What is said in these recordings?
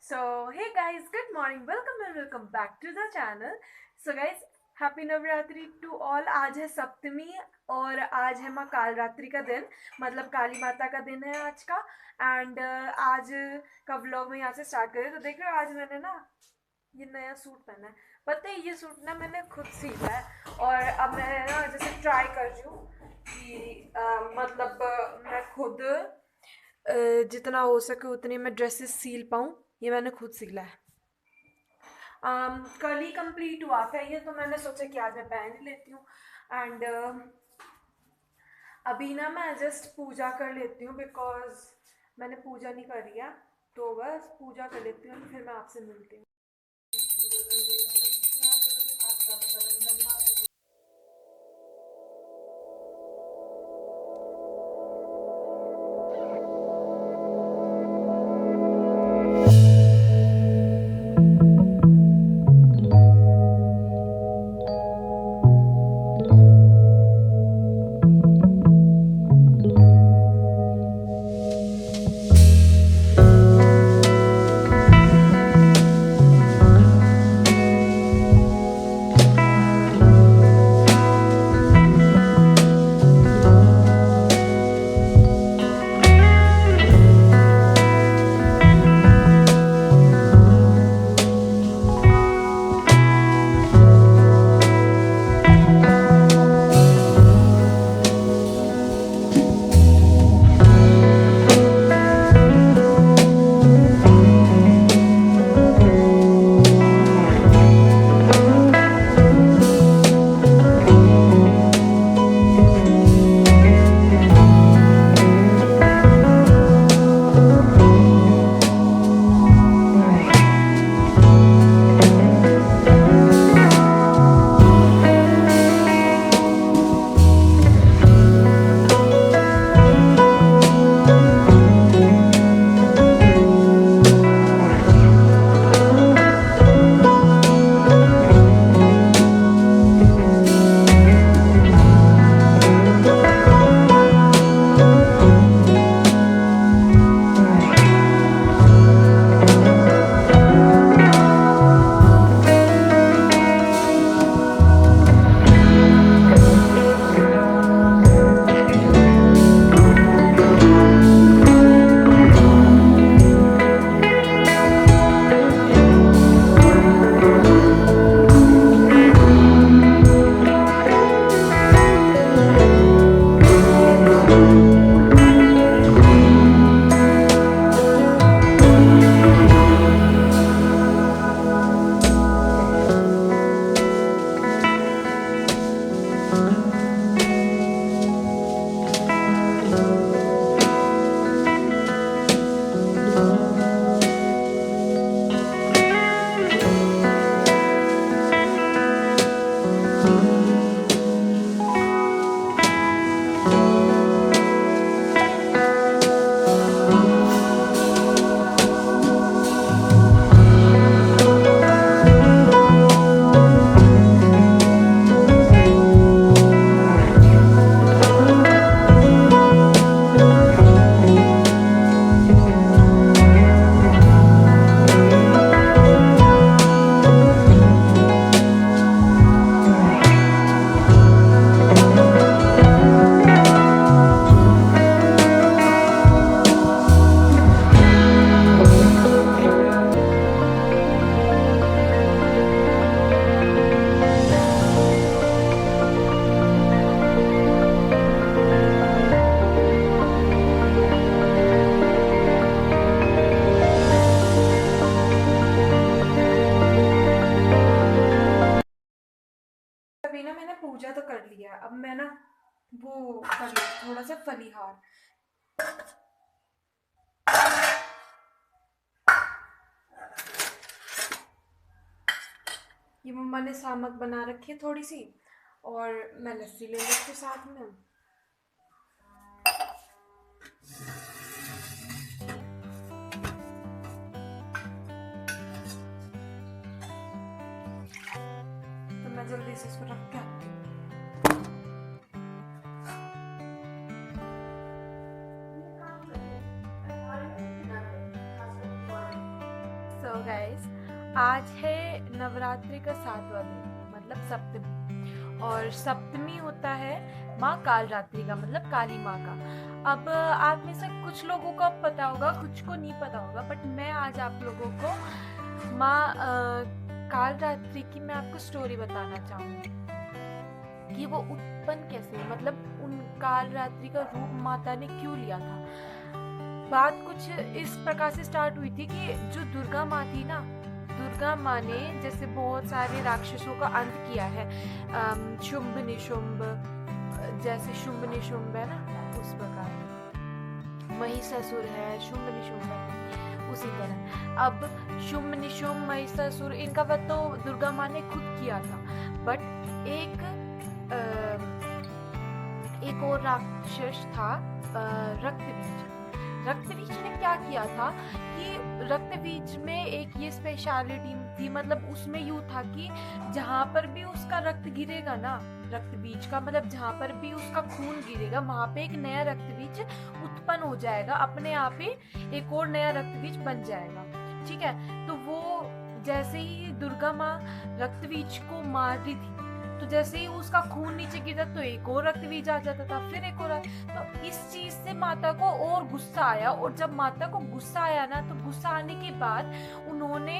So, hey guys, good morning. Welcome back to the channel. So guys, happy Navratri to all. आज है सप्तमी और आज है माँ कालरात्रि का दिन, मतलब काली माता का दिन है आज का। एंड आज का व्लॉग मैं यहाँ से स्टार्ट करें तो देख रहे हो, आज मैंने ना ये नया सूट पहना है। पता है, ये सूट ना मैंने खुद सीखा है और अब मैं ना जैसे ट्राई कर रही हूँ कि मैं खुद जितना हो सके उतनी मैं ड्रेसेस सील पाऊँ। ये मैंने खुद सीला है। कल ही कंप्लीट हुआ था ये, तो मैंने सोचा कि आज मैं पहन ही लेती हूँ। एंड अभी ना मैं जस्ट पूजा कर लेती हूँ बिकॉज मैंने पूजा नहीं करी है, तो बस पूजा कर लेती हूँ फिर मैं आपसे मिलती हूँ। अभी ना मैंने पूजा तो कर लिया, अब मैं ना वो कर लेती थोड़ा सा फलीहार। ये मम्मा ने सामक बना रखी है थोड़ी सी, और मैं लस्सी ले लेती हूँ साथ में। तो मैं जल्दी से इसको रख के आती हूँ। सो गाइस, आज है नवरात्रि का 7वां दिन, मतलब सप्तमी। और सप्तमी होता है माँ कालरात्रि का, मतलब काली माँ का। अब आप में से कुछ लोगों को पता होगा, कुछ को नहीं पता होगा, बट मैं आज आप लोगों को माँ कालरात्रि की मैं आपको स्टोरी बताना चाहूँगी कि वो उत्पन्न कैसे, मतलब उन कालरात्रि का रूप माता ने क्यों लिया था। बात कुछ इस प्रकार से स्टार्ट हुई थी कि जो दुर्गा माँ थी ना, दुर्गा माँ ने जैसे बहुत सारे राक्षसों का अंत किया है, शुंभ निशुंभ, जैसे शुंभ निशुंभ है ना, उस प्रकार महिषासुर है, शुंभ निशुंभ है, उसी तरह अब शुंभ निशुंभ महिषासुर इनका वध तो दुर्गा माँ ने खुद किया था। बट एक और राक्षस था, रक्तबीज। रक्तबीज ने क्या किया था कि रक्तबीज में एक ये स्पेशलिटी थी, मतलब उसमें यूं था कि जहाँ पर भी उसका रक्त गिरेगा ना, रक्तबीज का मतलब जहाँ पर भी उसका खून गिरेगा वहां पे एक नया रक्तबीज उत्पन्न हो जाएगा, अपने आप ही एक और नया रक्तबीज बन जाएगा। ठीक है, तो वो जैसे ही दुर्गा माँ रक्तबीज को मार रही थी, तो जैसे ही उसका खून नीचे गिरता तो एक और रक्तबीज आ जाता था, फिर एक और तो इस चीज से माता को और गुस्सा आया। और जब माता को गुस्सा आया ना, तो गुस्सा आने के बाद उन्होंने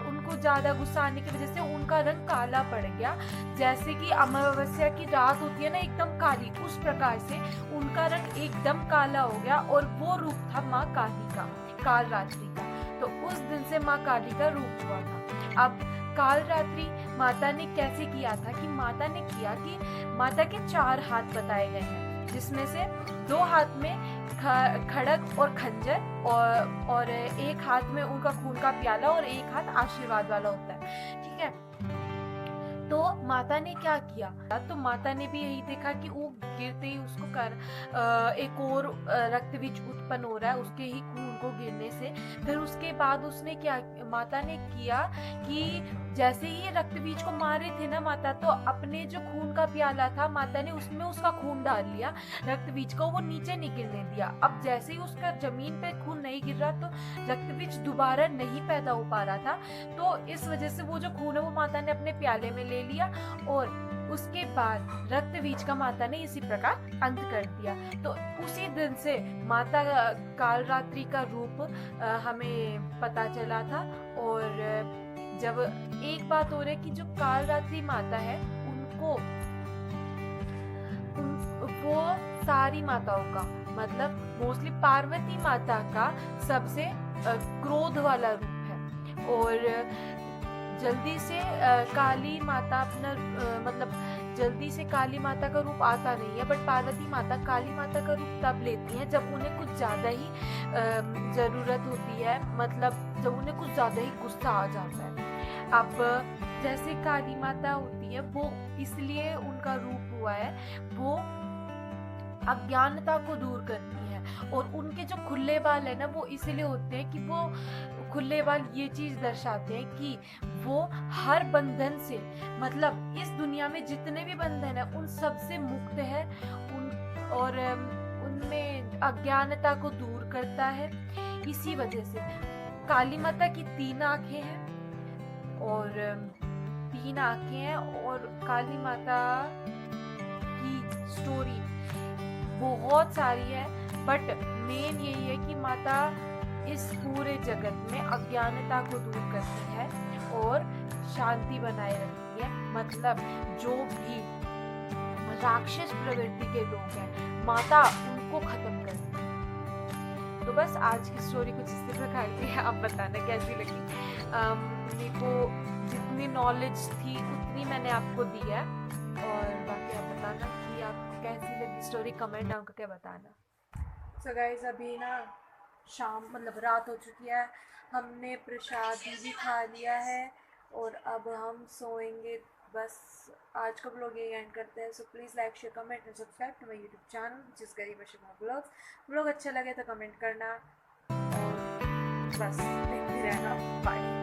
उनको ज्यादा गुस्सा आने की वजह से उनका रंग काला पड़ गया। जैसे कि अमावस्या की रात होती है ना एकदम काली, उस प्रकार से उनका रंग एकदम काला हो गया। और वो रूप था माँ काली का, कालरात्रि का। तो उस दिन से माँ काली का रूप हुआ था। अब कालरात्रि माता ने कैसे किया था कि माता ने किया कि माता के 4 हाथ बताए गए हैं, जिसमें से 2 हाथ में खड़ग और खंजर और एक हाथ में उनका खून का प्याला और एक हाथ आशीर्वाद वाला होता है। ठीक है, तो माता ने क्या किया, तो माता ने भी यही देखा कि वो गिरते ही उसको एक और रक्तबीज उत्पन्न हो रहा है उसके ही खून को गिरने से। फिर उसके बाद उसने क्या, माता ने किया कि जैसे ही रक्तबीज को मारे थे ना माता, तो अपने जो खून का प्याला था माता ने उसमें उसका खून डाल लिया, रक्तबीज को वो नीचे नहीं गिरने दिया। अब जैसे ही उसका जमीन पे खून नहीं गिर रहा, तो रक्तबीज दोबारा नहीं पैदा हो पा रहा था। तो इस वजह से वो जो खून है वो माता ने अपने प्याले में ले लिया, और उसके बाद रक्तबीज का माता ने इसी प्रकार अंत कर दिया। तो उसी दिन से माता कालरात्रि का रूप हमें पता चला था। और जब एक बात और है कि जो कालरात्रि माता है उनको वो सारी माताओं का, मतलब मोस्टली पार्वती माता का सबसे क्रोध वाला रूप है। और जल्दी से काली माता अपना मतलब जल्दी से काली माता का रूप आता नहीं है, बट पार्वती माता काली माता का रूप तब लेती हैं जब उन्हें कुछ ज्यादा ही जरूरत होती है, मतलब जब उन्हें कुछ ज्यादा ही गुस्सा आ जाता है। अब जैसे काली माता होती है वो इसलिए उनका रूप हुआ है, वो अज्ञानता को दूर करती है। और उनके जो खुले बाल है ना, वो इसलिए होते हैं कि वो खुले बाल ये चीज दर्शाते हैं कि वो हर बंधन से, मतलब इस दुनिया में जितने भी बंधन है उन सब से मुक्त है, और उनमें अज्ञानता को दूर करता है। इसी वजह से काली माता की 3 आंखें हैं, और 3 आंखें हैं। और काली माता की स्टोरी बहुत सारी है, बट मेन यही है कि माता इस पूरे जगत में अज्ञानता को दूर करती है और शांति बनाए रखती है। मतलब जो भी राक्षस प्रवृत्ति के लोग हैं, माता उनको खत्म करती है। तो बस आज की स्टोरी कुछ इसी प्रकार की है, आप बताना कैसी लगी। मेरे को जितनी नॉलेज थी उतनी मैंने आपको दी है, और बाकी आप बताना कि आपको कैसी लगी स्टोरी, कमेंट डाउन करके बताना। सो गाइस, अभी ना शाम मतलब रात हो चुकी है, हमने प्रसाद भी खा लिया है और अब हम सोएंगे। बस आज का ब्लॉग यही एंड करते हैं। So please like share comment and subscribe to my YouTube channel जिस गरीब शर्मा ब्लॉग्स। ब्लॉग अच्छा लगे तो कमेंट करना, और बस देखते रहना। बाय।